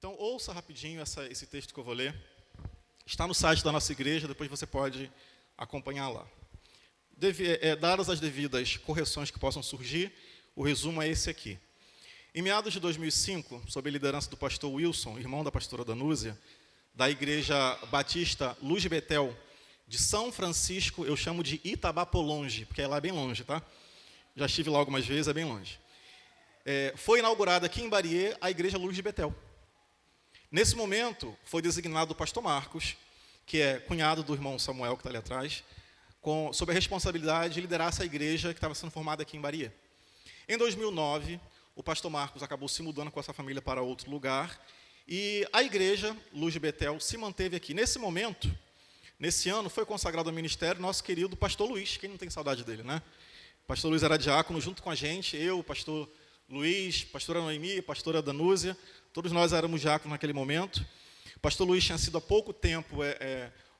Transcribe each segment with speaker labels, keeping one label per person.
Speaker 1: Então, ouça rapidinho esse texto que eu vou ler. Está no site da nossa igreja, depois você pode acompanhar lá. Dadas as devidas correções que possam surgir, o resumo é esse aqui. Em meados de 2005, sob a liderança do pastor Wilson, irmão da pastora Danúzia, da Igreja Batista Luz de Betel, de São Francisco, eu chamo de Itabapolonge, porque lá é bem longe, tá? Já estive lá algumas vezes, é bem longe. Foi inaugurada aqui em Bariê a Igreja Luz de Betel. Nesse momento, foi designado o pastor Marcos, que é cunhado do irmão Samuel, que está ali atrás, sob a responsabilidade de liderar essa igreja que estava sendo formada aqui em Bariê. Em 2009, o pastor Marcos acabou se mudando com essa família para outro lugar, e a igreja Luz de Betel se manteve aqui. Nesse momento, nesse ano, foi consagrado ao ministério nosso querido pastor Luiz. Quem não tem saudade dele, né? O pastor Luiz era diácono junto com a gente, eu, o pastor Luiz, pastora Noemi, pastora Danúzia, todos nós éramos diáconos naquele momento. O pastor Luiz tinha sido há pouco tempo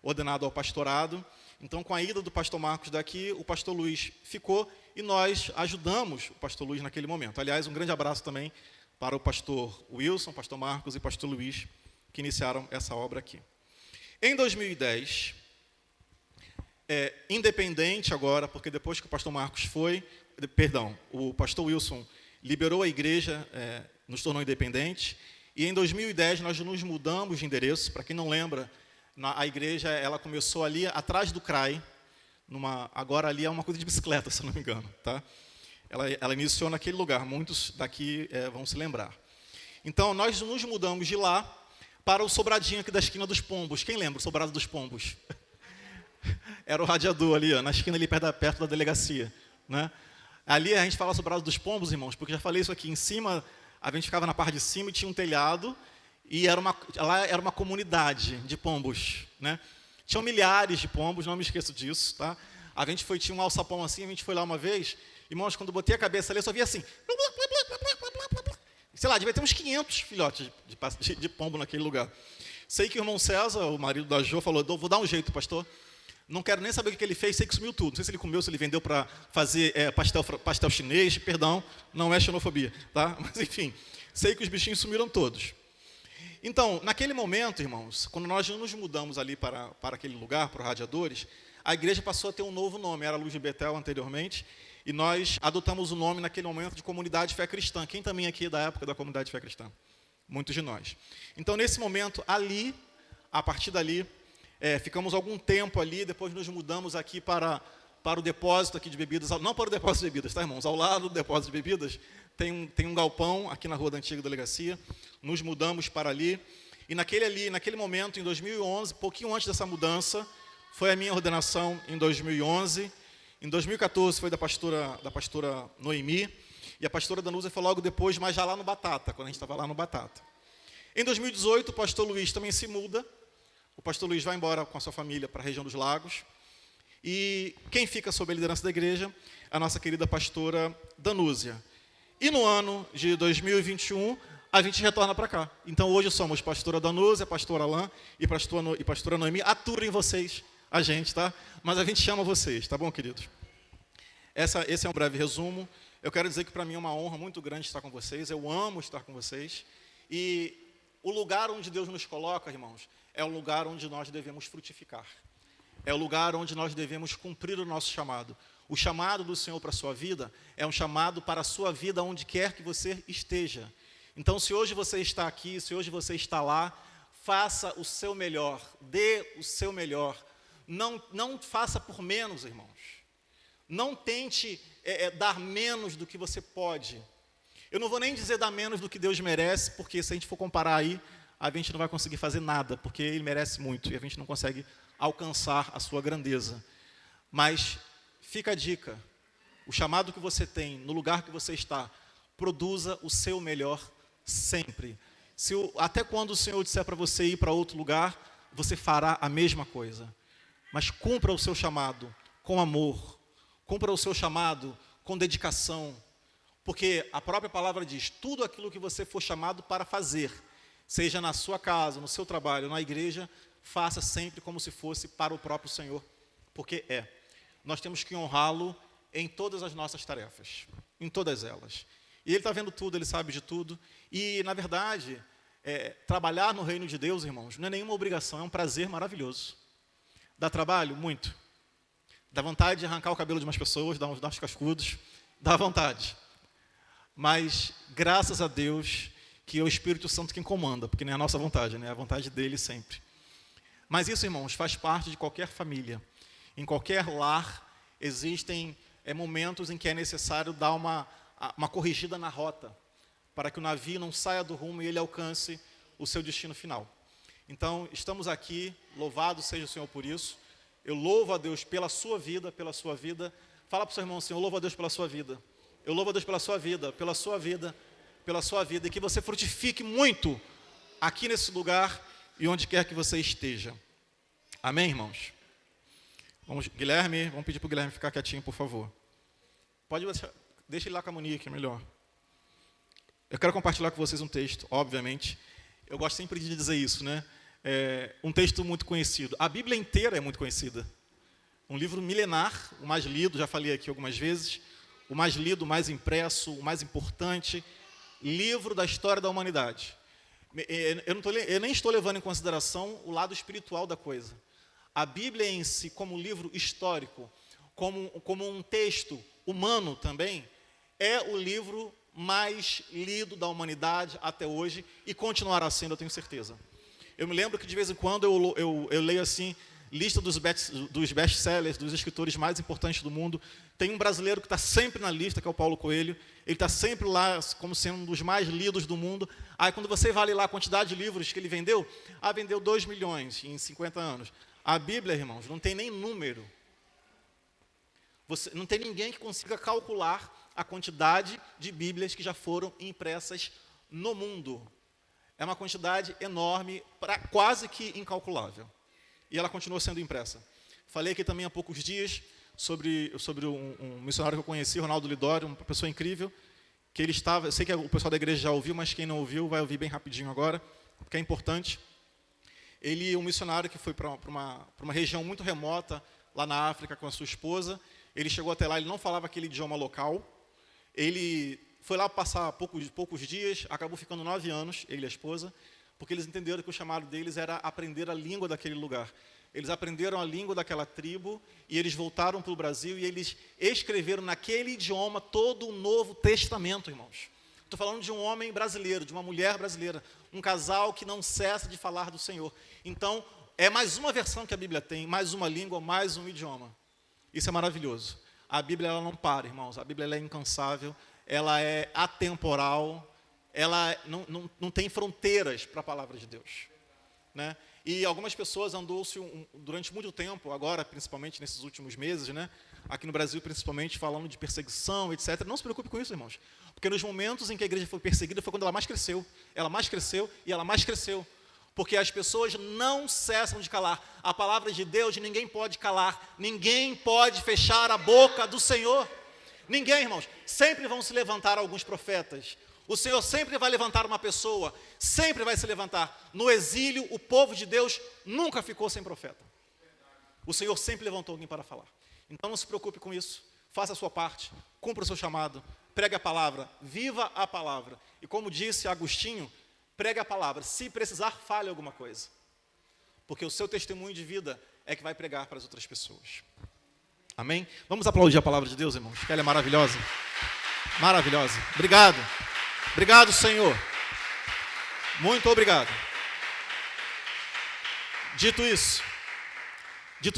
Speaker 1: ordenado ao pastorado, então com a ida do pastor Marcos daqui, o pastor Luiz ficou e nós ajudamos o pastor Luiz naquele momento. Aliás, um grande abraço também para o pastor Wilson, pastor Marcos e pastor Luiz, que iniciaram essa obra aqui. Em 2010, independente agora, porque depois que o pastor Marcos o pastor Wilson liberou a igreja, nos tornou independente, e em 2010 nós nos mudamos de endereço. Para quem não lembra, a igreja ela começou ali atrás do CRAI, agora ali é uma coisa de bicicleta, se eu não me engano, tá? Ela iniciou naquele lugar, muitos daqui vão se lembrar. Então nós nos mudamos de lá para o sobradinho aqui da esquina dos Pombos. Quem lembra o sobrado dos Pombos? Era o radiador ali, na esquina ali perto da delegacia, né? Ali a gente fala sobrado dos Pombos, irmãos, porque já falei isso aqui, em cima, a gente ficava na parte de cima e tinha um telhado, e lá era uma comunidade de pombos, né? Tinham milhares de pombos, não me esqueço disso, tá? Tinha um alçapão assim, a gente foi lá uma vez, irmãos, quando eu botei a cabeça ali, eu só via assim, sei lá, devia ter uns 500 filhotes de pombo naquele lugar. Sei que o irmão César, o marido da Jo, falou, vou dar um jeito, pastor. Não quero nem saber o que ele fez, sei que sumiu tudo. Não sei se ele comeu, se ele vendeu para fazer pastel chinês, perdão, não é xenofobia, tá? Mas enfim, sei que os bichinhos sumiram todos. Então, naquele momento, irmãos, quando nós nos mudamos ali para aquele lugar, para os radiadores, a igreja passou a ter um novo nome, era Luz de Betel anteriormente, e nós adotamos o nome naquele momento de Comunidade Fé Cristã. Quem também aqui é da época da Comunidade Fé Cristã? Muitos de nós. Então, nesse momento, ali, a partir dali, ficamos algum tempo ali, depois nos mudamos aqui para o depósito aqui de bebidas, não para o depósito de bebidas, tá, irmãos? Ao lado do depósito de bebidas, tem um galpão aqui na rua da antiga delegacia, nos mudamos para ali, e naquele momento, em 2011, pouquinho antes dessa mudança, foi a minha ordenação em 2011, em 2014 foi da pastora Noemi, e a pastora Danúzia foi logo depois, mas já lá no Batata, quando a gente estava lá no Batata. Em 2018, o pastor Luiz também se muda. O pastor Luiz vai embora com a sua família para a região dos Lagos. E quem fica sob a liderança da igreja é a nossa querida pastora Danúzia. E no ano de 2021, a gente retorna para cá. Então, hoje somos pastora Danúzia, pastor Alain e pastora Noemi. Aturem vocês, a gente, tá? Mas a gente chama vocês, tá bom, queridos? Esse é um breve resumo. Eu quero dizer que para mim é uma honra muito grande estar com vocês. Eu amo estar com vocês. E o lugar onde Deus nos coloca, irmãos, é o lugar onde nós devemos frutificar. É o lugar onde nós devemos cumprir o nosso chamado. O chamado do Senhor para a sua vida é um chamado para a sua vida onde quer que você esteja. Então, se hoje você está aqui, se hoje você está lá, faça o seu melhor, dê o seu melhor. Não faça por menos, irmãos. Não tente dar menos do que você pode. Eu não vou nem dizer dar menos do que Deus merece, porque se a gente for comparar aí, a gente não vai conseguir fazer nada, porque Ele merece muito, e a gente não consegue alcançar a sua grandeza. Mas fica a dica, o chamado que você tem, no lugar que você está, produza o seu melhor sempre. Até quando o Senhor disser para você ir para outro lugar, você fará a mesma coisa. Mas cumpra o seu chamado com amor, cumpra o seu chamado com dedicação, porque a própria palavra diz, tudo aquilo que você for chamado para fazer, seja na sua casa, no seu trabalho, na igreja, faça sempre como se fosse para o próprio Senhor, porque nós temos que honrá-lo em todas as nossas tarefas, em todas elas. E Ele está vendo tudo, Ele sabe de tudo, e, na verdade, Trabalhar no reino de Deus, irmãos, não é nenhuma obrigação, é um prazer maravilhoso. Dá trabalho? Muito. Dá vontade de arrancar o cabelo de umas pessoas, dar uns cascudos, dá vontade. Mas, graças a Deus, que é o Espírito Santo quem comanda, porque não é a nossa vontade, né? É a vontade dele sempre. Mas isso, irmãos, faz parte de qualquer família. Em qualquer lar, existem momentos em que é necessário dar uma corrigida na rota, para que o navio não saia do rumo e ele alcance o seu destino final. Então, estamos aqui, louvado seja o Senhor por isso. Eu louvo a Deus pela sua vida, pela sua vida. Fala para o seu irmão assim, eu louvo a Deus pela sua vida. Eu louvo a Deus pela sua vida, pela sua vida, pela sua vida. E que você frutifique muito aqui nesse lugar e onde quer que você esteja. Amém, irmãos? Guilherme, vamos pedir para o Guilherme ficar quietinho, por favor. Deixa ele lá com a Monique, é melhor. Eu quero compartilhar com vocês um texto, obviamente. Eu gosto sempre de dizer isso, né? Um texto muito conhecido. A Bíblia inteira é muito conhecida. Um livro milenar, o mais lido, já falei aqui algumas vezes, o mais lido, o mais impresso, o mais importante livro da história da humanidade. Eu nem estou levando em consideração o lado espiritual da coisa. A Bíblia em si, como livro histórico, como um texto humano também, é o livro mais lido da humanidade até hoje e continuará sendo, eu tenho certeza. Eu me lembro que de vez em quando eu leio assim, lista dos best-sellers, dos escritores mais importantes do mundo. Tem um brasileiro que está sempre na lista, que é o Paulo Coelho. Ele está sempre lá como sendo um dos mais lidos do mundo. Aí quando você vai lá a quantidade de livros que ele vendeu, vendeu 2 milhões em 50 anos. A Bíblia, irmãos, não tem nem número. Não tem ninguém que consiga calcular a quantidade de Bíblias que já foram impressas no mundo. É uma quantidade enorme, quase que incalculável. E ela continua sendo impressa. Falei aqui também há poucos dias sobre um missionário que eu conheci, Ronaldo Lidório, uma pessoa incrível, que ele estava, eu sei que o pessoal da igreja já ouviu, mas quem não ouviu vai ouvir bem rapidinho agora, porque é importante. Ele, um missionário que foi para uma região muito remota, lá na África, com a sua esposa. Ele chegou até lá, ele não falava aquele idioma local. Ele foi lá passar poucos dias, acabou ficando 9 anos, ele e a esposa, porque eles entenderam que o chamado deles era aprender a língua daquele lugar. Eles aprenderam a língua daquela tribo e eles voltaram para o Brasil e eles escreveram naquele idioma todo o Novo Testamento, irmãos. Estou falando de um homem brasileiro, de uma mulher brasileira, um casal que não cessa de falar do Senhor. Então, é mais uma versão que a Bíblia tem, mais uma língua, mais um idioma. Isso é maravilhoso. A Bíblia ela não para, irmãos. A Bíblia ela é incansável, ela é atemporal, ela não tem fronteiras para a palavra de Deus. Né? E algumas pessoas andou-se durante muito tempo, agora principalmente nesses últimos meses, né? Aqui no Brasil principalmente, falando de perseguição, etc. Não se preocupe com isso, irmãos. Porque nos momentos em que a igreja foi perseguida, foi quando ela mais cresceu. Ela mais cresceu e ela mais cresceu. Porque as pessoas não cessam de calar. A palavra de Deus ninguém pode calar. Ninguém pode fechar a boca do Senhor. Ninguém, irmãos. Sempre vão se levantar alguns profetas. O Senhor sempre vai levantar uma pessoa. Sempre vai se levantar. No exílio, o povo de Deus nunca ficou sem profeta. O Senhor sempre levantou alguém para falar. Então não se preocupe com isso. Faça a sua parte. Cumpra o seu chamado. Pregue a palavra. Viva a palavra. E como disse Agostinho, pregue a palavra. Se precisar, fale alguma coisa. Porque o seu testemunho de vida é que vai pregar para as outras pessoas. Amém? Vamos aplaudir a palavra de Deus, irmãos, que ela é maravilhosa. Maravilhosa. Obrigado. Obrigado, Senhor. Muito obrigado. Dito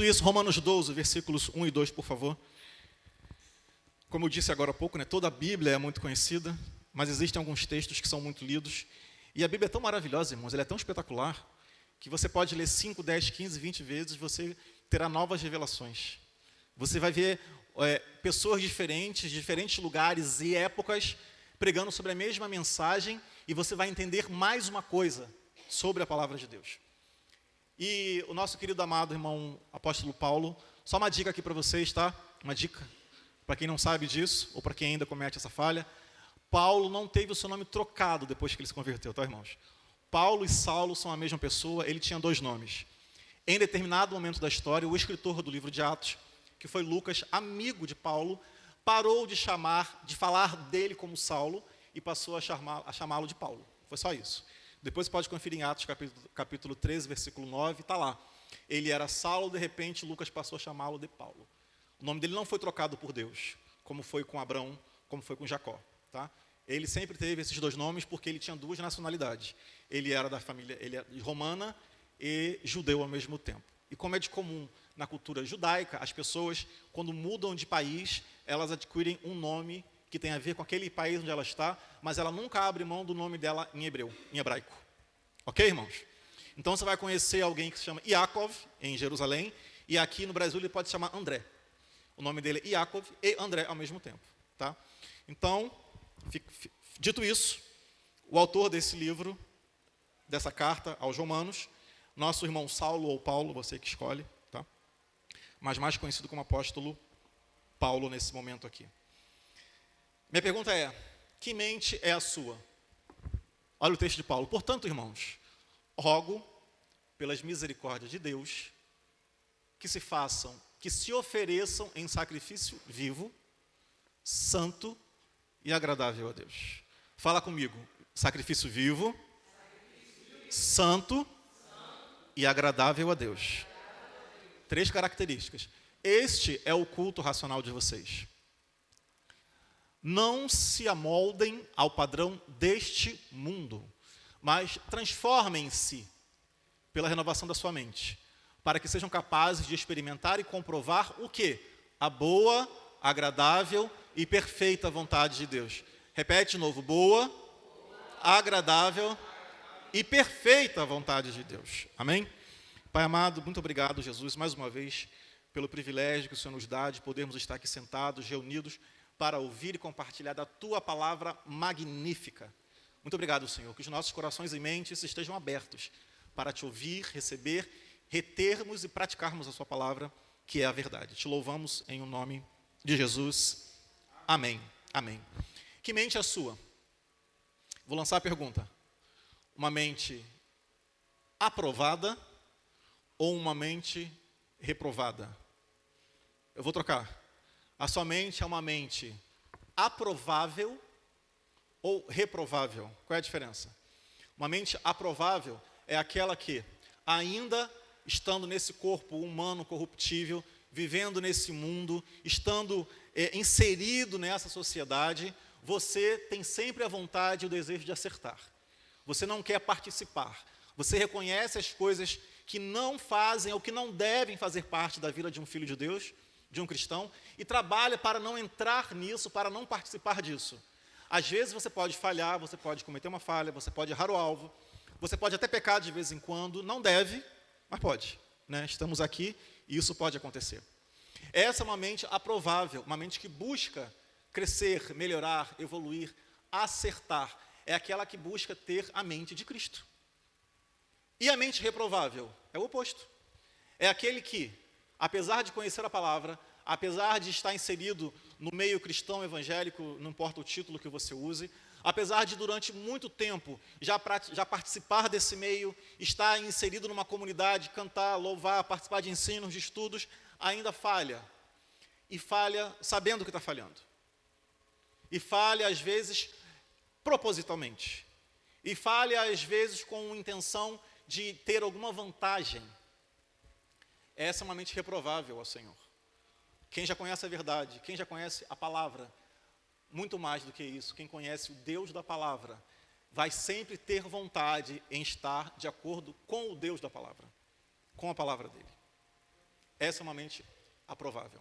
Speaker 1: isso, Romanos 12, versículos 1 e 2, por favor. Como eu disse agora há pouco, né, toda a Bíblia é muito conhecida, mas existem alguns textos que são muito lidos. E a Bíblia é tão maravilhosa, irmãos, ela é tão espetacular, que você pode ler 5, 10, 15, 20 vezes, você terá novas revelações. Você vai ver pessoas diferentes, de diferentes lugares e épocas, pregando sobre a mesma mensagem, e você vai entender mais uma coisa sobre a palavra de Deus. E o nosso querido amado irmão apóstolo Paulo, só uma dica aqui para vocês, tá? Uma dica, para quem não sabe disso, ou para quem ainda comete essa falha. Paulo não teve o seu nome trocado depois que ele se converteu, tá, irmãos? Paulo e Saulo são a mesma pessoa, ele tinha 2 nomes. Em determinado momento da história, o escritor do livro de Atos, que foi Lucas, amigo de Paulo, parou de falar dele como Saulo e passou a chamá-lo de Paulo. Foi só isso. Depois você pode conferir em Atos capítulo 13, versículo 9, está lá. Ele era Saulo, de repente Lucas passou a chamá-lo de Paulo. O nome dele não foi trocado por Deus, como foi com Abraão, como foi com Jacó. Tá? Ele sempre teve esses dois nomes porque ele tinha duas nacionalidades. Ele era da família romana e judeu ao mesmo tempo. E como é de comum na cultura judaica, as pessoas, quando mudam de país, elas adquirem um nome que tem a ver com aquele país onde ela está, mas ela nunca abre mão do nome dela em hebraico. Ok, irmãos? Então você vai conhecer alguém que se chama Yaakov, em Jerusalém, e aqui no Brasil ele pode se chamar André. O nome dele é Yaakov e André ao mesmo tempo. Tá? Então, dito isso, o autor desse livro, dessa carta aos Romanos, nosso irmão Saulo ou Paulo, você que escolhe, tá? Mas mais conhecido como apóstolo Paulo nesse momento aqui. Minha pergunta é, que mente é a sua? Olha o texto de Paulo. Portanto, irmãos, rogo, pelas misericórdias de Deus, que se ofereçam em sacrifício vivo, santo e agradável a Deus. Fala comigo. Sacrifício vivo, santo e agradável a Deus. 3 características. Este é o culto racional de vocês. Não se amoldem ao padrão deste mundo, mas transformem-se pela renovação da sua mente, para que sejam capazes de experimentar e comprovar o quê? A boa, agradável e perfeita vontade de Deus. Repete de novo, boa, agradável e perfeita vontade de Deus. Amém? Pai amado, muito obrigado, Jesus, mais uma vez, pelo privilégio que o Senhor nos dá de podermos estar aqui sentados, reunidos, para ouvir e compartilhar da Tua palavra magnífica. Muito obrigado, Senhor, que os nossos corações e mentes estejam abertos para Te ouvir, receber, retermos e praticarmos a Sua palavra, que é a verdade. Te louvamos em o nome de Jesus. Amém. Amém. Que mente é a sua? Vou lançar a pergunta. Uma mente aprovada ou uma mente reprovada? Eu vou trocar. A sua mente é uma mente aprovável ou reprovável? Qual é a diferença? Uma mente aprovável é aquela que, ainda estando nesse corpo humano corruptível, vivendo nesse mundo, estando inserido nessa sociedade, você tem sempre a vontade e o desejo de acertar. Você não quer participar. Você reconhece as coisas que não fazem ou que não devem fazer parte da vida de um filho de Deus, de um cristão, e trabalha para não entrar nisso, para não participar disso. Às vezes você pode falhar, você pode cometer uma falha, você pode errar o alvo, você pode até pecar de vez em quando, não deve, mas pode. Né? Estamos aqui e isso pode acontecer. Essa é uma mente aprovável, uma mente que busca crescer, melhorar, evoluir, acertar. É aquela que busca ter a mente de Cristo. E a mente reprovável é o oposto. É aquele que, apesar de conhecer a palavra, apesar de estar inserido no meio cristão evangélico, não importa o título que você use, apesar de durante muito tempo já participar desse meio, estar inserido numa comunidade, cantar, louvar, participar de ensinos, de estudos, ainda falha. E falha sabendo que está falhando. E falha, às vezes, propositalmente. E falha, às vezes, com intenção de ter alguma vantagem. Essa é uma mente reprovável ao Senhor. Quem já conhece a verdade, quem já conhece a palavra, muito mais do que isso, quem conhece o Deus da palavra, vai sempre ter vontade em estar de acordo com o Deus da palavra, com a palavra dele. Essa é uma mente aprovável.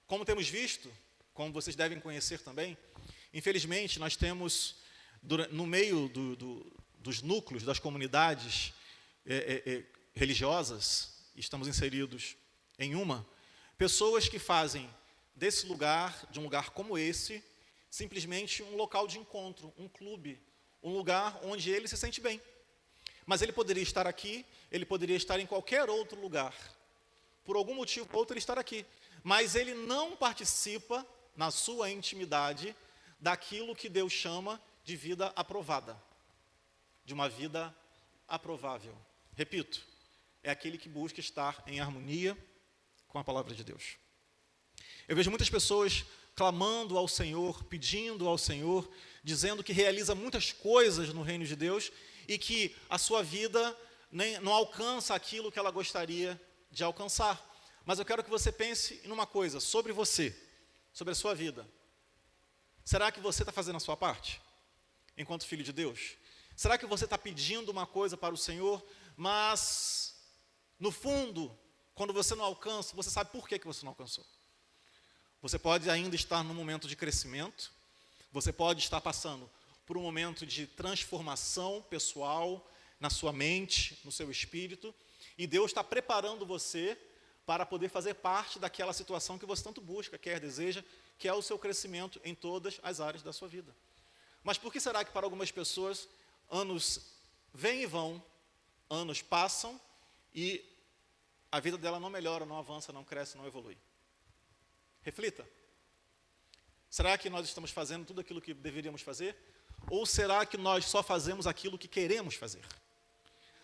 Speaker 1: Como temos visto, como vocês devem conhecer também, infelizmente nós temos, no meio dos núcleos, das comunidades religiosas, estamos inseridos em uma, pessoas que fazem desse lugar, de um lugar como esse, simplesmente um local de encontro, um clube, um lugar onde ele se sente bem. Mas ele poderia estar aqui, ele poderia estar em qualquer outro lugar. Por algum motivo ou outro ele estar aqui. Mas ele não participa, na sua intimidade, daquilo que Deus chama de vida aprovada. De uma vida aprovável. Repito, é aquele que busca estar em harmonia com a palavra de Deus. Eu vejo muitas pessoas clamando ao Senhor, pedindo ao Senhor, dizendo que realiza muitas coisas no reino de Deus e que a sua vida não alcança aquilo que ela gostaria de alcançar. Mas eu quero que você pense em uma coisa, sobre você, sobre a sua vida. Será que você está fazendo a sua parte, enquanto filho de Deus? Será que você está pedindo uma coisa para o Senhor, mas, no fundo, quando você não alcança, você sabe por que você não alcançou? Você pode ainda estar num momento de crescimento, você pode estar passando por um momento de transformação pessoal na sua mente, no seu espírito, e Deus está preparando você para poder fazer parte daquela situação que você tanto busca, quer, deseja, que é o seu crescimento em todas as áreas da sua vida. Mas por que será que para algumas pessoas anos vêm e vão, anos passam e a vida dela não melhora, não avança, não cresce, não evolui? Reflita. Será que nós estamos fazendo tudo aquilo que deveríamos fazer? Ou será que nós só fazemos aquilo que queremos fazer?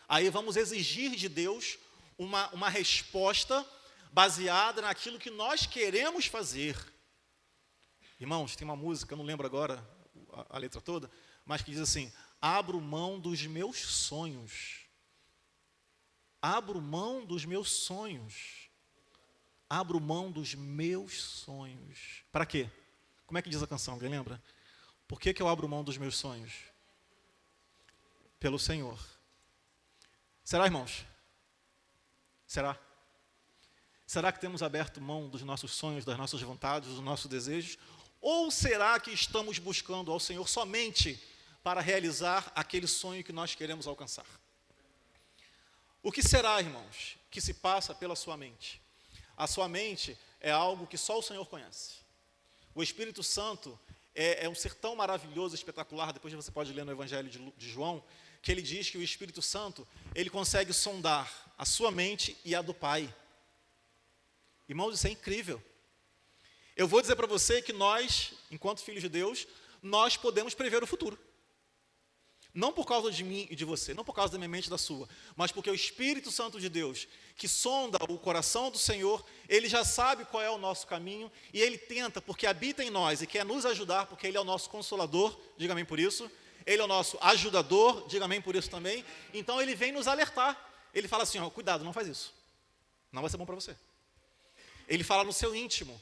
Speaker 1: Aí vamos exigir de Deus uma resposta baseada naquilo que nós queremos fazer. Irmãos, tem uma música, eu não lembro agora a letra toda, mas que diz assim: abro mão dos meus sonhos. Abro mão dos meus sonhos. Abro mão dos meus sonhos. Para quê? Como é que diz a canção? Alguém lembra? Por que eu abro mão dos meus sonhos? Pelo Senhor. Será, irmãos? Será? Será que temos aberto mão dos nossos sonhos, das nossas vontades, dos nossos desejos? Ou será que estamos buscando ao Senhor somente para realizar aquele sonho que nós queremos alcançar? O que será, irmãos, que se passa pela sua mente? A sua mente é algo que só o Senhor conhece. O Espírito Santo é um ser tão maravilhoso, espetacular, depois você pode ler no Evangelho de João, que ele diz que o Espírito Santo, ele consegue sondar a sua mente e a do Pai. Irmãos, isso é incrível. Eu vou dizer para você que nós, enquanto filhos de Deus, nós podemos prever o futuro. Não por causa de mim e de você, não por causa da minha mente e da sua, mas porque o Espírito Santo de Deus, que sonda o coração do Senhor, ele já sabe qual é o nosso caminho, e ele tenta, porque habita em nós e quer nos ajudar, porque ele é o nosso consolador, diga amém por isso, ele é o nosso ajudador, diga amém por isso também, então ele vem nos alertar, ele fala assim, ó, cuidado, não faz isso, não vai ser bom para você. Ele fala no seu íntimo,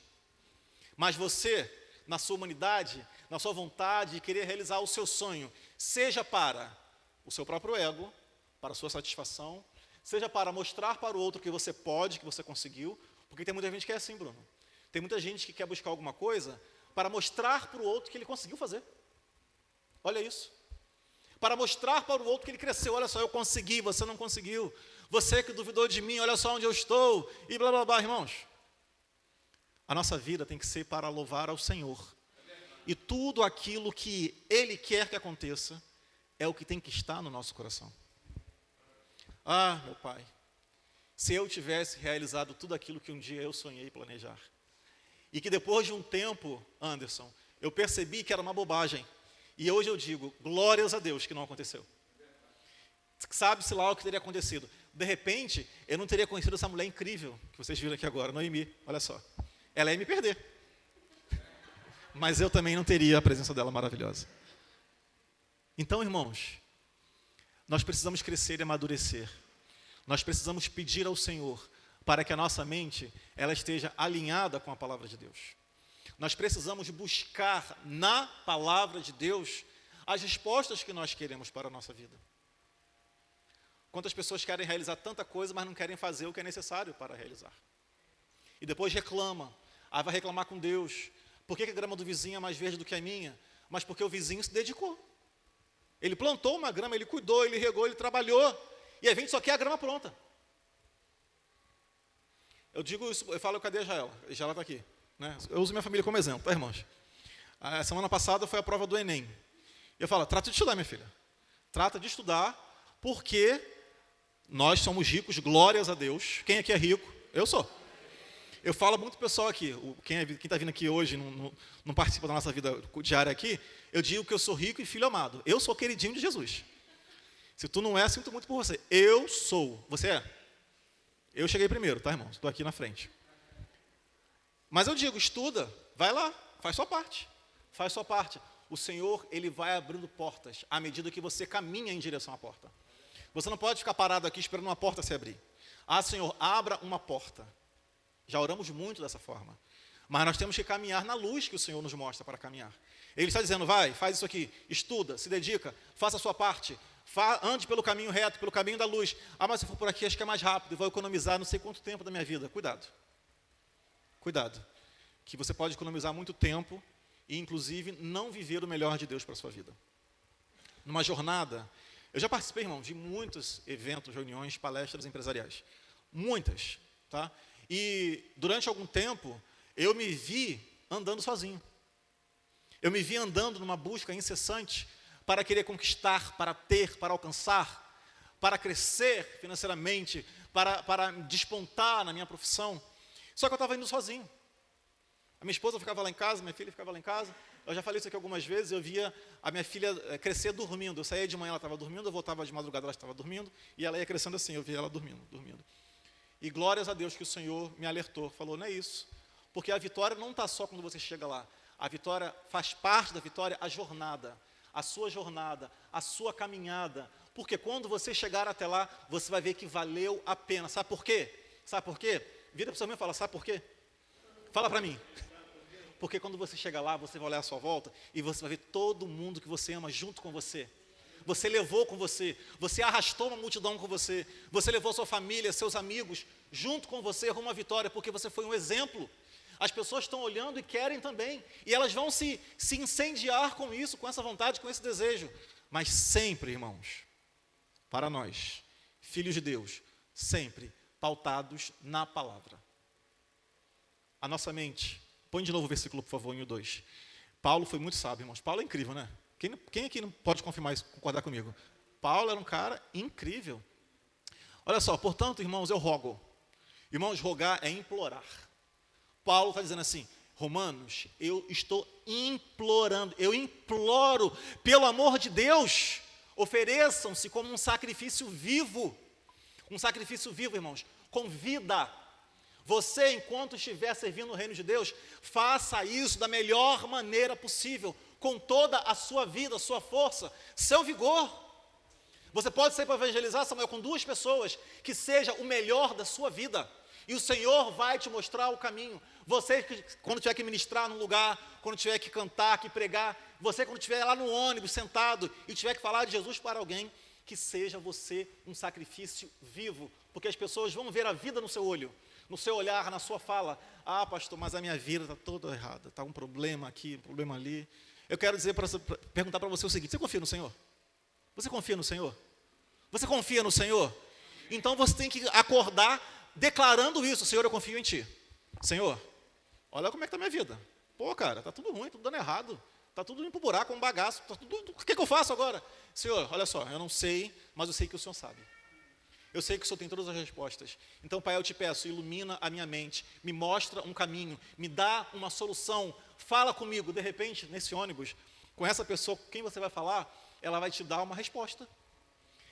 Speaker 1: mas você, na sua humanidade, na sua vontade de querer realizar o seu sonho, seja para o seu próprio ego, para a sua satisfação, seja para mostrar para o outro que você pode, que você conseguiu, porque tem muita gente que é assim, Bruno. Tem muita gente que quer buscar alguma coisa para mostrar para o outro que ele conseguiu fazer. Olha isso. Para mostrar para o outro que ele cresceu. Olha só, eu consegui, você não conseguiu. Você que duvidou de mim, olha só onde eu estou. E blá, blá, blá, irmãos. A nossa vida tem que ser para louvar ao Senhor. E tudo aquilo que Ele quer que aconteça é o que tem que estar no nosso coração. Ah, meu Pai, se eu tivesse realizado tudo aquilo que um dia eu sonhei planejar, e que depois de um tempo, Anderson, eu percebi que era uma bobagem, e hoje eu digo, glórias a Deus que não aconteceu. Sabe-se lá o que teria acontecido. De repente, eu não teria conhecido essa mulher incrível, que vocês viram aqui agora, Noemi, olha só. Ela ia me perder. Mas eu também não teria a presença dela maravilhosa. Então, irmãos, nós precisamos crescer e amadurecer. Nós precisamos pedir ao Senhor para que a nossa mente ela esteja alinhada com a palavra de Deus. Nós precisamos buscar na palavra de Deus as respostas que nós queremos para a nossa vida. Quantas pessoas querem realizar tanta coisa, mas não querem fazer o que é necessário para realizar? E depois reclama. Aí vai reclamar com Deus. Por que a grama do vizinho é mais verde do que a minha? Mas porque o vizinho se dedicou. Ele plantou uma grama, ele cuidou, ele regou, ele trabalhou. E a gente só quer a grama pronta. Eu digo isso, eu falo, cadê a Jaela? A Jaela está aqui. Né? Eu uso minha família como exemplo, tá, irmãos? A semana passada foi a prova do Enem. Eu falo, trata de estudar, minha filha. Trata de estudar, porque nós somos ricos, glórias a Deus. Quem aqui é rico? Eu sou. Eu falo muito pro pessoal aqui, quem está vindo aqui hoje, não participa da nossa vida diária aqui, eu digo que eu sou rico e filho amado. Eu sou queridinho de Jesus. Se tu não é, sinto muito por você. Eu sou. Você é? Eu cheguei primeiro, tá, irmãos? Estou aqui na frente. Mas eu digo, estuda, vai lá, faz sua parte. Faz sua parte. o Senhor, Ele vai abrindo portas à medida que você caminha em direção à porta. Você não pode ficar parado aqui esperando uma porta se abrir. Ah, Senhor, abra uma porta. Já oramos muito dessa forma. Mas nós temos que caminhar na luz que o Senhor nos mostra para caminhar. Ele está dizendo, vai, faz isso aqui, estuda, se dedica, faça a sua parte, ande pelo caminho reto, pelo caminho da luz. Ah, mas se eu for por aqui, acho que é mais rápido, vou economizar não sei quanto tempo da minha vida. Cuidado. Cuidado. Que você pode economizar muito tempo e, inclusive, não viver o melhor de Deus para a sua vida. Numa jornada, eu já participei, irmão, de muitos eventos, reuniões, palestras empresariais. Muitas, tá? E, durante algum tempo, eu me vi andando sozinho. Eu me vi andando numa busca incessante para querer conquistar, para ter, para alcançar, para crescer financeiramente, para despontar na minha profissão. Só que eu estava indo sozinho. A minha esposa ficava lá em casa, minha filha ficava lá em casa. Eu já falei isso aqui algumas vezes, eu via a minha filha crescer dormindo. Eu saía de manhã, ela estava dormindo, eu voltava de madrugada, ela estava dormindo, e ela ia crescendo assim, eu via ela dormindo. E glórias a Deus que o Senhor me alertou, falou, não é isso. Porque a vitória não está só quando você chega lá. A vitória faz parte da vitória, a jornada, a sua caminhada. Porque quando você chegar até lá, você vai ver que valeu a pena. Sabe por quê? Sabe por quê? Vira para o seu amigo e fala, sabe por quê? Fala para mim. Porque quando você chega lá, você vai olhar à sua volta e você vai ver todo mundo que você ama junto com você. Você levou com você, você arrastou uma multidão com você, você levou sua família, seus amigos junto com você rumo à vitória, porque você foi um exemplo. As pessoas estão olhando e querem também, e elas vão se incendiar com isso, com essa vontade, com esse desejo. Mas sempre, irmãos, para nós, filhos de Deus, sempre pautados na palavra. A nossa mente, põe de novo o versículo, por favor, em 2. Paulo foi muito sábio, irmãos. Paulo é incrível, né? Quem aqui não pode confirmar isso, concordar comigo? Paulo era um cara incrível. Olha só, portanto, irmãos, eu rogo. Irmãos, rogar é implorar. Paulo está dizendo assim, Romanos, eu estou implorando, eu imploro, pelo amor de Deus, ofereçam-se como um sacrifício vivo, irmãos, com vida. Você, enquanto estiver servindo o reino de Deus, faça isso da melhor maneira possível, com toda a sua vida, a sua força, seu vigor. Você pode sair para evangelizar, Samuel, com 2 pessoas, que seja o melhor da sua vida. E o Senhor vai te mostrar o caminho. Você, quando tiver que ministrar num lugar, quando tiver que cantar, que pregar, você, quando estiver lá no ônibus, sentado, e tiver que falar de Jesus para alguém, que seja você um sacrifício vivo, porque as pessoas vão ver a vida no seu olho, no seu olhar, na sua fala. Ah, pastor, mas a minha vida está toda errada, está um problema aqui, um problema ali. Eu quero dizer, perguntar para você o seguinte, você confia no Senhor? Você confia no Senhor? Você confia no Senhor? Então você tem que acordar declarando isso, Senhor, eu confio em Ti. Senhor, olha como é que está a minha vida. Pô, cara, está tudo ruim, tudo dando errado. Está tudo indo para o buraco, um bagaço. O que eu faço agora? Senhor, olha só, eu não sei, mas eu sei que o Senhor sabe. Eu sei que o Senhor tem todas as respostas. Então, Pai, eu te peço, ilumina a minha mente, me mostra um caminho, me dá uma solução, fala comigo. De repente, nesse ônibus, com essa pessoa com quem você vai falar, ela vai te dar uma resposta.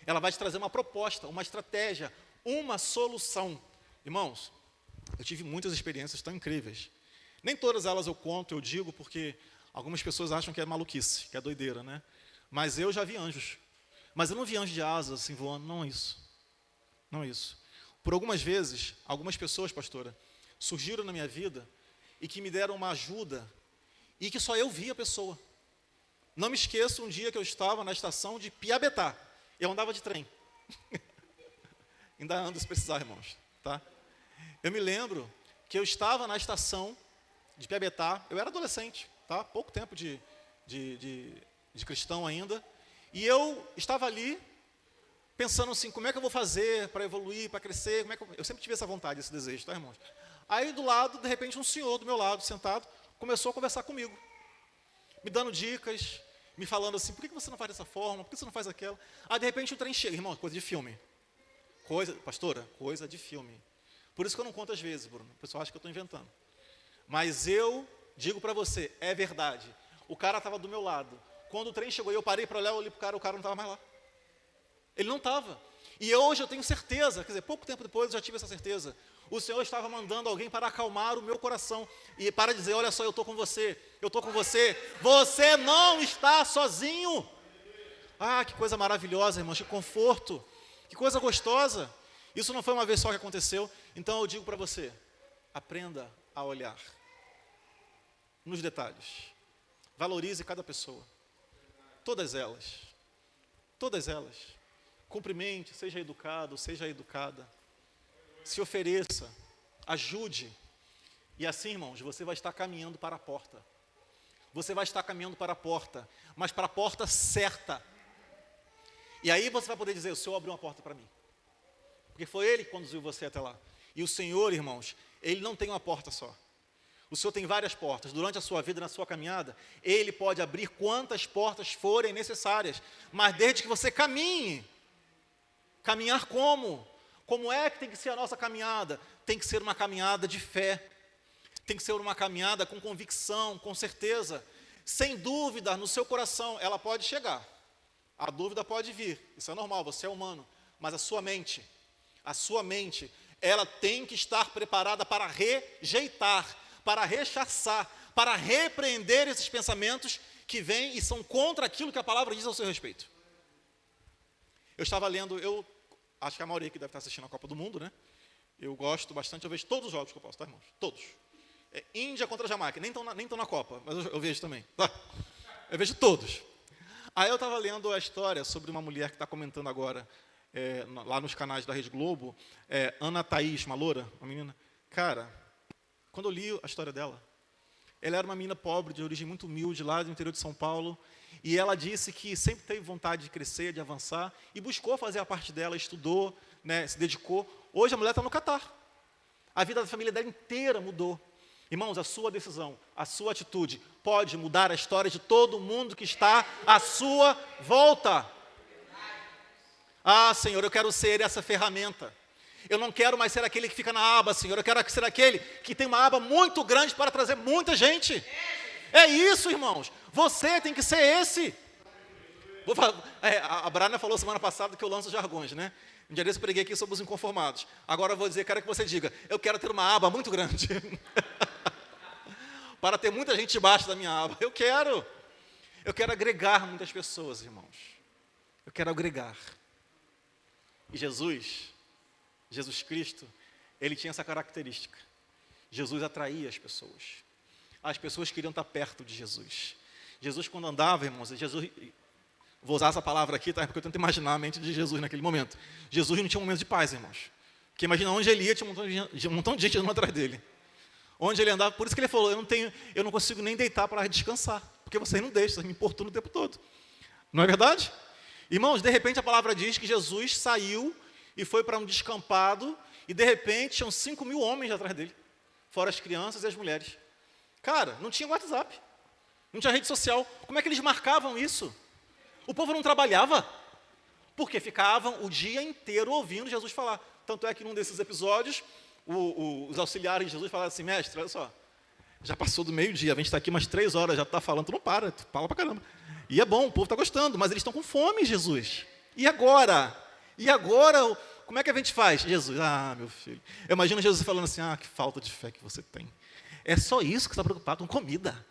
Speaker 1: Ela vai te trazer uma proposta, uma estratégia, uma solução. Irmãos, eu tive muitas experiências tão incríveis. Nem todas elas eu conto, eu digo, porque algumas pessoas acham que é maluquice, que é doideira, né? Mas eu já vi anjos. Mas eu não vi anjo de asas assim voando, não é isso. Não é isso. Por algumas vezes, algumas pessoas, pastora, surgiram na minha vida e que me deram uma ajuda e que só eu vi a pessoa. Não me esqueço um dia que eu estava na estação de Piabetá. Eu andava de trem. Ainda ando se precisar, irmãos. Tá? Eu me lembro que eu estava na estação de Piabetá. Eu era adolescente, tá? Pouco tempo de cristão ainda. E eu estava ali pensando assim, como é que eu vou fazer para evoluir, para crescer? Eu sempre tive essa vontade, esse desejo, tá, irmãos? Aí do lado, de repente, um senhor do meu lado, sentado, começou a conversar comigo, me dando dicas, me falando assim, por que você não faz dessa forma, por que você não faz aquela? Aí de repente o trem chega, irmão, coisa de filme. Pastora, coisa de filme. Por isso que eu não conto às vezes, Bruno, o pessoal acha que eu estou inventando. Mas eu digo para você, é verdade. O cara estava do meu lado. Quando o trem chegou e eu parei para olhar, eu olhei para o cara não estava mais lá. Ele não estava. E hoje eu tenho certeza, quer dizer, pouco tempo depois eu já tive essa certeza. O Senhor estava mandando alguém para acalmar o meu coração e para dizer, olha só, eu estou com você. Eu estou com você. Você não está sozinho. Ah, que coisa maravilhosa, irmãos, que conforto. Que coisa gostosa. Isso não foi uma vez só que aconteceu. Então eu digo para você, aprenda a olhar nos detalhes. Valorize cada pessoa. Todas elas. Todas elas. Cumprimente, seja educado, seja educada. Se ofereça, ajude. E assim, irmãos, você vai estar caminhando para a porta. Você vai estar caminhando para a porta, mas para a porta certa. E aí você vai poder dizer, o Senhor abriu uma porta para mim. Porque foi Ele que conduziu você até lá. E o Senhor, irmãos, Ele não tem uma porta só. O Senhor tem várias portas. Durante a sua vida, na sua caminhada, Ele pode abrir quantas portas forem necessárias. Mas desde que você caminhe. Caminhar como? Como é que tem que ser a nossa caminhada? Tem que ser uma caminhada de fé. Tem que ser uma caminhada com convicção, com certeza. Sem dúvida, no seu coração, ela pode chegar. A dúvida pode vir. Isso é normal, você é humano. Mas a sua mente, ela tem que estar preparada para rejeitar, para rechaçar, para repreender esses pensamentos que vêm e são contra aquilo que a palavra diz ao seu respeito. Eu estava lendo, acho que a maioria que deve estar assistindo a Copa do Mundo, né? Eu gosto bastante, eu vejo todos os jogos que eu posso, tá, irmãos? Todos. Índia contra a Jamaica, nem estão na Copa, mas eu vejo também. Tá? Eu vejo todos. Aí eu estava lendo a história sobre uma mulher que está comentando agora, lá nos canais da Rede Globo, Ana Thaís, uma loura, uma menina. Cara, quando eu li a história dela, ela era uma menina pobre, de origem muito humilde, lá do interior de São Paulo, e ela disse que sempre teve vontade de crescer, de avançar, e buscou fazer a parte dela, estudou, né, se dedicou. Hoje a mulher está no Catar. A vida da família dela inteira mudou. Irmãos, a sua decisão, a sua atitude pode mudar a história de todo mundo que está à sua volta. Ah, Senhor, eu quero ser essa ferramenta. Eu não quero mais ser aquele que fica na aba, Senhor. Eu quero ser aquele que tem uma aba muito grande para trazer muita gente. É isso, irmãos. Você tem que ser esse. A Brana falou semana passada que eu lanço jargões, né? Um dia desse eu preguei aqui sobre os inconformados. Agora eu vou dizer, quero que você diga, eu quero ter uma aba muito grande. Para ter muita gente debaixo da minha aba. Eu quero agregar muitas pessoas, irmãos. Eu quero agregar. E Jesus Cristo, Ele tinha essa característica. Jesus atraía as pessoas. As pessoas queriam estar perto de Jesus. Jesus, quando andava, irmãos, vou usar essa palavra aqui, tá? Porque eu tento imaginar a mente de Jesus naquele momento. Jesus não tinha um momento de paz, irmãos. Porque imagina onde ele ia, tinha um montão de gente andando atrás dele. Onde ele andava, por isso que ele falou, eu não consigo nem deitar para descansar, porque vocês não deixam, vocês me importunam o tempo todo. Não é verdade? Irmãos, de repente a palavra diz que Jesus saiu e foi para um descampado, e de repente tinham 5.000 homens atrás dele, fora as crianças e as mulheres. Cara, não tinha WhatsApp, não tinha rede social. Como é que eles marcavam isso? O povo não trabalhava, porque ficavam o dia inteiro ouvindo Jesus falar. Tanto é que num desses episódios, os auxiliares de Jesus falaram assim, mestre, olha só, já passou do meio-dia, a gente está aqui umas 3 horas, já está falando, tu não para, tu fala pra caramba. E é bom, o povo está gostando, mas eles estão com fome, Jesus. E agora? Como é que a gente faz? Jesus, meu filho. Eu imagino Jesus falando assim, que falta de fé que você tem. É só isso que você está preocupado com comida.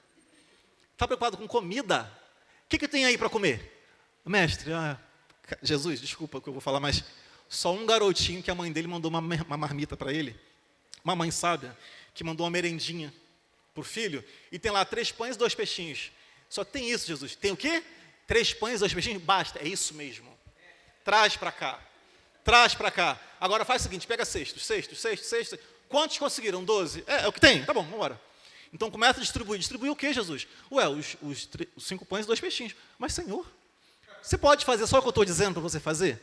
Speaker 1: Está preocupado com comida? O que tem aí para comer? Mestre, Jesus, desculpa o que eu vou falar, mas só um garotinho que a mãe dele mandou uma marmita para ele, uma mãe sábia, que mandou uma merendinha para o filho, e tem lá 3 pães e 2 peixinhos. Só tem isso, Jesus. Tem o quê? 3 pães e 2 peixinhos? Basta, é isso mesmo. Traz para cá. Agora faz o seguinte, pega cestos. Quantos conseguiram? 12? É o que tem? Tá bom, vamos embora. Então começa a distribuir. Distribuir o quê, Jesus? Os 5 pães e 2 peixinhos. Mas, Senhor, você pode fazer só o que eu estou dizendo para você fazer?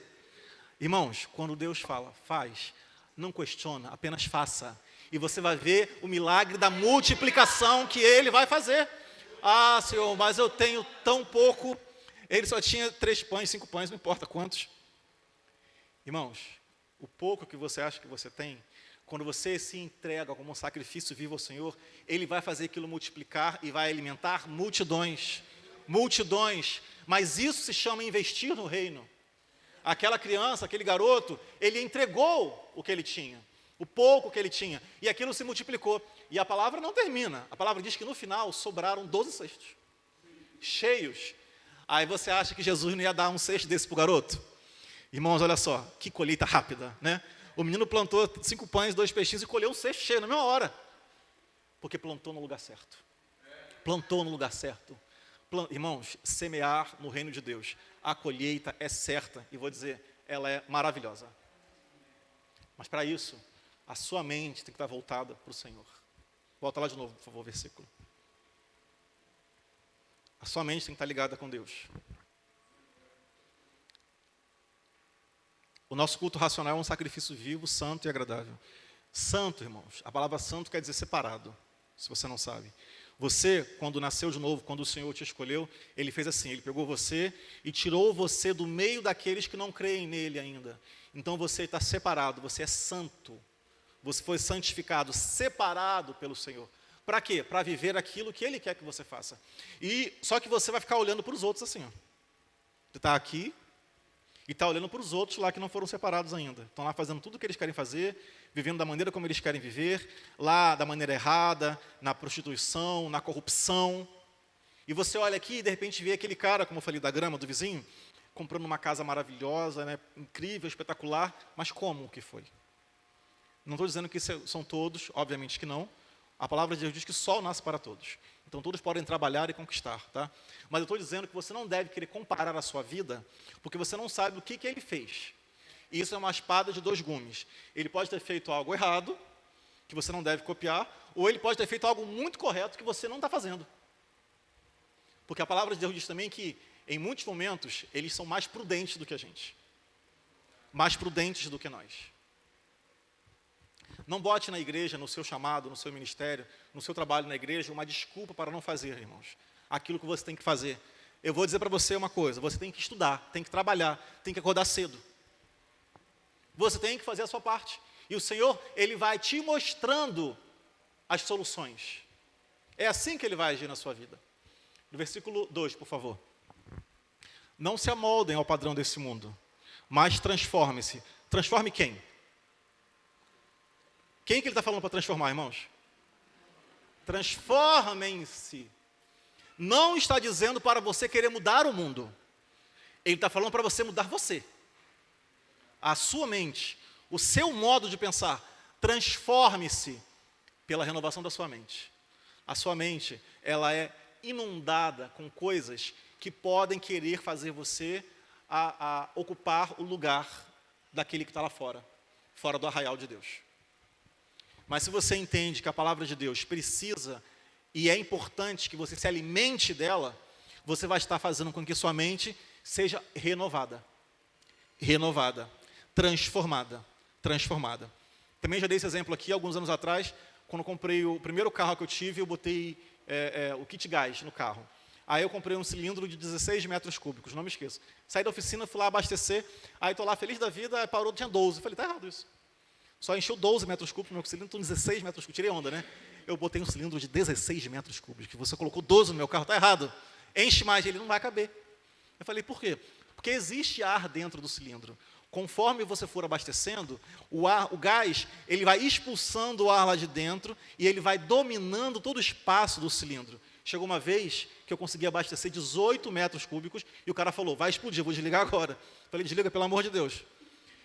Speaker 1: Irmãos, quando Deus fala, faz, não questiona, apenas faça. E você vai ver o milagre da multiplicação que Ele vai fazer. Senhor, mas eu tenho tão pouco. Ele só tinha 3 pães, 5 pães, não importa quantos. Irmãos, o pouco que você acha que você tem, quando você se entrega como um sacrifício vivo ao Senhor, Ele vai fazer aquilo multiplicar e vai alimentar multidões. Mas isso se chama investir no reino. Aquela criança, aquele garoto, ele entregou o que ele tinha, o pouco que ele tinha, e aquilo se multiplicou. E a palavra não termina. A palavra diz que no final sobraram 12 cestos. Cheios. Aí você acha que Jesus não ia dar um cesto desse para o garoto? Irmãos, olha só, que colheita rápida, né? O menino plantou 5 pães, 2 peixinhos e colheu um cesto cheio na mesma hora. Porque plantou no lugar certo. Plantou no lugar certo. Irmãos, semear no reino de Deus. A colheita é certa. E vou dizer, ela é maravilhosa. Mas para isso, a sua mente tem que estar voltada para o Senhor. Volta lá de novo, por favor, versículo. A sua mente tem que estar ligada com Deus. O nosso culto racional é um sacrifício vivo, santo e agradável. Santo, irmãos, a palavra santo quer dizer separado, se você não sabe. Você, quando nasceu de novo, quando o Senhor te escolheu, Ele fez assim, Ele pegou você e tirou você do meio daqueles que não creem nele ainda. Então você está separado, você é santo. Você foi santificado, separado pelo Senhor. Para quê? Para viver aquilo que Ele quer que você faça. Só que você vai ficar olhando para os outros assim. Ó. Você está aqui e está olhando para os outros lá que não foram separados ainda. Estão lá fazendo tudo o que eles querem fazer, vivendo da maneira como eles querem viver, lá da maneira errada, na prostituição, na corrupção. E você olha aqui e de repente vê aquele cara, como eu falei, da grama do vizinho, comprando uma casa maravilhosa, né, incrível, espetacular, mas como que foi? Não estou dizendo que são todos, obviamente que não. A palavra de Deus diz que sol nasce para todos. Então todos podem trabalhar e conquistar, tá? Mas eu estou dizendo que você não deve querer comparar a sua vida, porque você não sabe o que ele fez. E isso é uma espada de 2 gumes. Ele pode ter feito algo errado, que você não deve copiar, ou ele pode ter feito algo muito correto que você não está fazendo. Porque a palavra de Deus diz também que, em muitos momentos, eles são mais prudentes do que a gente. Mais prudentes do que nós. Não bote na igreja, no seu chamado, no seu ministério, no seu trabalho na igreja, uma desculpa para não fazer, irmãos, aquilo que você tem que fazer. Eu vou dizer para você uma coisa, você tem que estudar, tem que trabalhar, tem que acordar cedo. Você tem que fazer a sua parte. E o Senhor, Ele vai te mostrando as soluções. É assim que Ele vai agir na sua vida. No versículo 2, por favor. Não se amoldem ao padrão desse mundo, mas transforme-se. Transforme quem? Quem que ele está falando para transformar, irmãos? Transformem-se. Não está dizendo para você querer mudar o mundo. Ele está falando para você mudar você. A sua mente, o seu modo de pensar. Transforme-se pela renovação da sua mente. A sua mente, ela é inundada com coisas que podem querer fazer você a ocupar o lugar daquele que está lá fora. Fora do arraial de Deus. Mas se você entende que a palavra de Deus precisa e é importante que você se alimente dela, você vai estar fazendo com que sua mente seja renovada. Renovada. Transformada. Transformada. Também já dei esse exemplo aqui, alguns anos atrás, quando eu comprei o primeiro carro que eu tive, eu botei o kit gás no carro. Aí eu comprei um cilindro de 16 metros cúbicos, não me esqueço. Saí da oficina, fui lá abastecer, aí estou lá feliz da vida, aí parou, tinha 12. Falei, está errado isso. Só encheu 12 metros cúbicos, meu cilindro com 16 metros cúbicos. Tirei onda, né? Eu botei um cilindro de 16 metros cúbicos, que você colocou 12 no meu carro, está errado. Enche mais, ele não vai caber. Eu falei, por quê? Porque existe ar dentro do cilindro. Conforme você for abastecendo, o gás, ele vai expulsando o ar lá de dentro e ele vai dominando todo o espaço do cilindro. Chegou uma vez que eu consegui abastecer 18 metros cúbicos e o cara falou, vai explodir, eu vou desligar agora. Eu falei, desliga, pelo amor de Deus.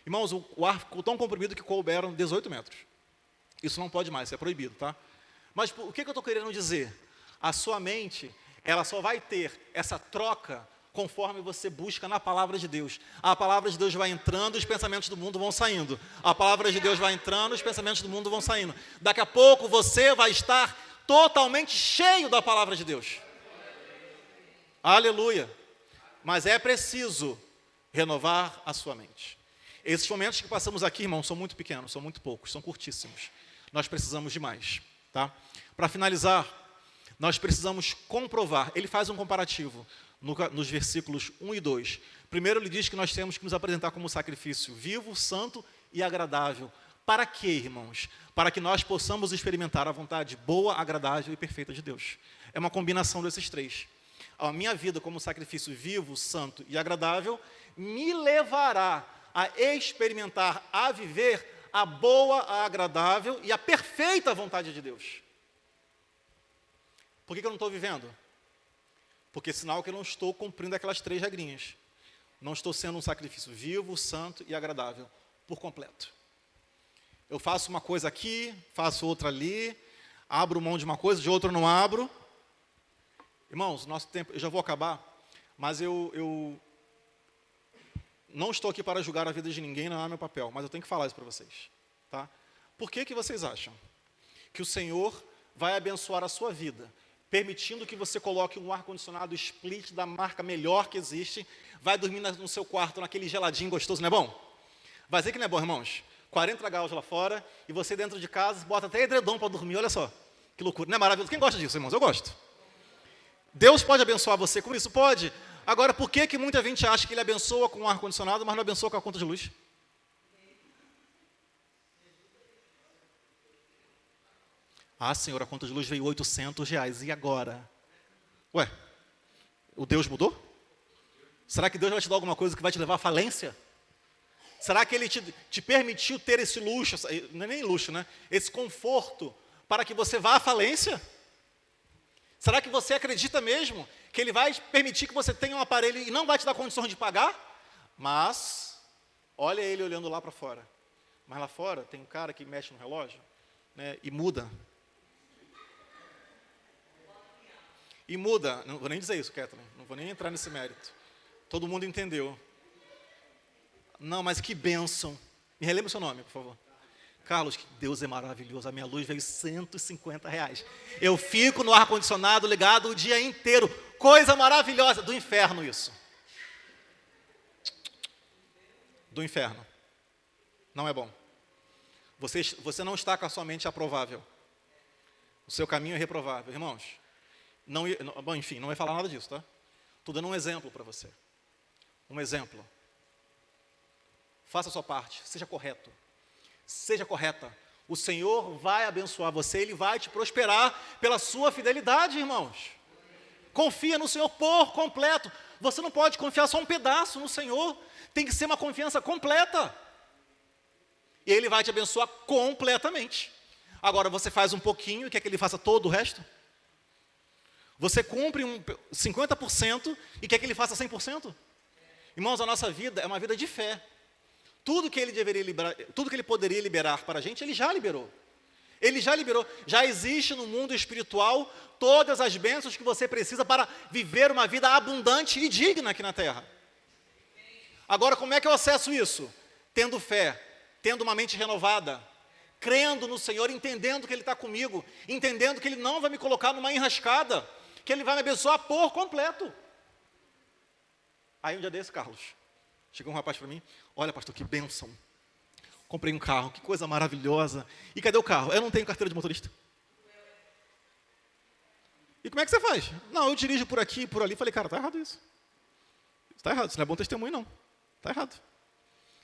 Speaker 1: Irmãos, o ar ficou tão comprimido que couberam 18 metros. Isso não pode mais, isso é proibido, tá? Mas o que eu estou querendo dizer? A sua mente, ela só vai ter essa troca conforme você busca na palavra de Deus. A palavra de Deus vai entrando, os pensamentos do mundo vão saindo. A palavra de Deus vai entrando, os pensamentos do mundo vão saindo. Daqui a pouco você vai estar totalmente cheio da palavra de Deus. Aleluia. Mas é preciso renovar a sua mente. Esses momentos que passamos aqui, irmãos, são muito pequenos, são muito poucos, são curtíssimos. Nós precisamos de mais, tá? Para finalizar, nós precisamos comprovar. Ele faz um comparativo nos versículos 1 e 2. Primeiro, ele diz que nós temos que nos apresentar como sacrifício vivo, santo e agradável. Para quê, irmãos? Para que nós possamos experimentar a vontade boa, agradável e perfeita de Deus. É uma combinação desses três. A minha vida como sacrifício vivo, santo e agradável me levará a experimentar, a viver a boa, a agradável e a perfeita vontade de Deus. Por que eu não estou vivendo? Porque é sinal que eu não estou cumprindo aquelas 3 regrinhas. Não estou sendo um sacrifício vivo, santo e agradável, por completo. Eu faço uma coisa aqui, faço outra ali, abro mão de uma coisa, de outra eu não abro. Irmãos, nosso tempo, eu já vou acabar, mas eu não estou aqui para julgar a vida de ninguém, não é meu papel, mas eu tenho que falar isso para vocês. Tá? Por que vocês acham que o Senhor vai abençoar a sua vida, permitindo que você coloque um ar-condicionado split da marca melhor que existe, vai dormir no seu quarto, naquele geladinho gostoso, não é bom? Vai dizer que não é bom, irmãos? 40 graus lá fora, e você dentro de casa, bota até edredom para dormir, olha só, que loucura, não é maravilhoso? Quem gosta disso, irmãos? Eu gosto. Deus pode abençoar você com isso? Pode. Agora, por que muita gente acha que Ele abençoa com o ar-condicionado, mas não abençoa com a conta de luz? Ah, Senhor, a conta de luz veio R$800, e agora? Ué, o Deus mudou? Será que Deus vai te dar alguma coisa que vai te levar à falência? Será que Ele te permitiu ter esse luxo, não é nem luxo, né? Esse conforto, para que você vá à falência? Será que você acredita mesmo que Ele vai permitir que você tenha um aparelho e não vai te dar condições de pagar? Mas, olha Ele olhando lá para fora. Mas lá fora tem um cara que mexe no relógio, né, e muda. E muda, não vou nem dizer isso, Kathleen, não vou nem entrar nesse mérito. Todo mundo entendeu. Não, mas que bênção. Me relembra o seu nome, por favor. Carlos, que Deus é maravilhoso, a minha luz veio R$150. Eu fico no ar-condicionado ligado o dia inteiro. Coisa maravilhosa, do inferno isso. Do inferno. Não é bom. Você não está com a sua mente aprovável. O seu caminho é reprovável. Irmãos, bom, enfim, não vai falar nada disso, tá? Estou dando um exemplo para você. Um exemplo. Faça a sua parte, seja correto. Seja correta. O Senhor vai abençoar você, Ele vai te prosperar pela sua fidelidade, irmãos. Confia no Senhor por completo. Você não pode confiar só um pedaço no Senhor. Tem que ser uma confiança completa. E Ele vai te abençoar completamente. Agora, você faz um pouquinho e quer que Ele faça todo o resto? Você cumpre 50% e quer que Ele faça 100%? Irmãos, a nossa vida é uma vida de fé. Tudo que Ele deveria liberar, tudo que Ele poderia liberar para a gente, Ele já liberou. Ele já liberou. Já existe no mundo espiritual todas as bênçãos que você precisa para viver uma vida abundante e digna aqui na terra. Agora, como é que eu acesso isso? Tendo fé, tendo uma mente renovada, crendo no Senhor, entendendo que Ele está comigo, entendendo que Ele não vai me colocar numa enrascada, que Ele vai me abençoar por completo. Aí um dia desse, Carlos, chegou um rapaz para mim, olha pastor, que bênção, comprei um carro, que coisa maravilhosa, e cadê o carro? Eu não tenho carteira de motorista. E como é que você faz? Não, eu dirijo por aqui, por ali. Falei, cara, está errado isso. Está errado, isso não é bom testemunho não, está errado.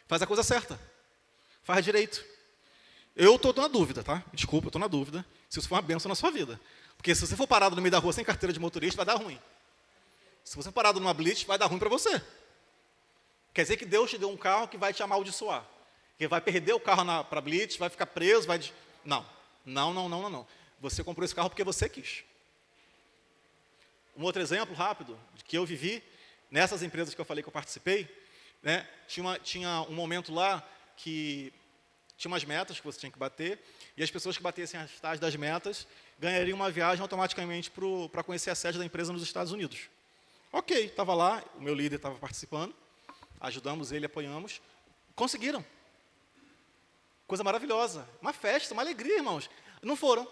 Speaker 1: Faz a coisa certa, faz direito. Eu estou na dúvida, tá? Desculpa, eu estou na dúvida, se isso for uma bênção na sua vida. Porque se você for parado no meio da rua sem carteira de motorista, vai dar ruim. Se você for parado numa blitz, vai dar ruim para você. Quer dizer que Deus te deu um carro que vai te amaldiçoar. Que vai perder o carro para a blitz, vai ficar preso, vai... Não. Você comprou esse carro porque você quis. Um outro exemplo rápido, que eu vivi, nessas empresas que eu falei que eu participei, né, tinha um momento lá que tinha umas metas que você tinha que bater, e as pessoas que batessem as tais das metas ganhariam uma viagem automaticamente para conhecer a sede da empresa nos Estados Unidos. Ok, estava lá, o meu líder estava participando, ajudamos ele, apoiamos, conseguiram. Coisa maravilhosa, uma festa, uma alegria, irmãos. Não foram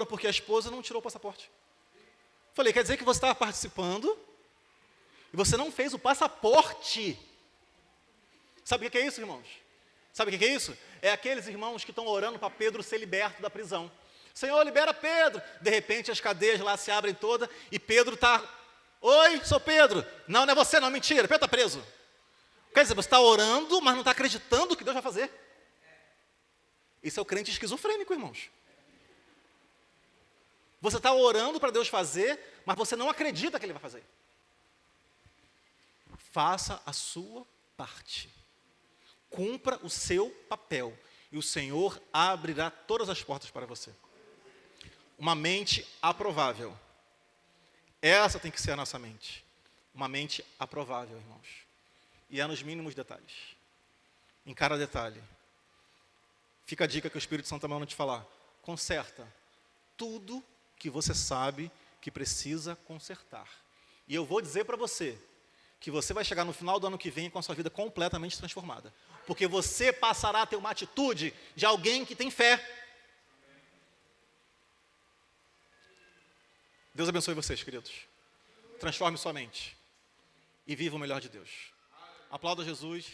Speaker 1: porque a esposa não tirou o passaporte. Falei, quer dizer que você estava participando e você não fez o passaporte. Sabe o que é isso, irmãos? Sabe o que é isso? É aqueles irmãos que estão orando para Pedro ser liberto da prisão. Senhor, libera Pedro. De repente as cadeias lá se abrem todas e Pedro está... Oi, sou Pedro. Não, não é você não, mentira, Pedro está preso. Quer dizer, você está orando, mas não está acreditando que Deus vai fazer. Isso é o crente esquizofrênico, irmãos. Você está orando para Deus fazer, mas você não acredita que Ele vai fazer. Faça a sua parte. Cumpra o seu papel. E o Senhor abrirá todas as portas para você. Uma mente aprovável. Essa tem que ser a nossa mente. Uma mente aprovável, irmãos. E é nos mínimos detalhes. Em cada detalhe. Fica a dica que o Espírito Santo está mandando te falar. Conserta tudo que você sabe que precisa consertar. E eu vou dizer para você que você vai chegar no final do ano que vem com a sua vida completamente transformada. Porque você passará a ter uma atitude de alguém que tem fé. Deus abençoe vocês, queridos. Transforme sua mente. E viva o melhor de Deus. Aplauda Jesus.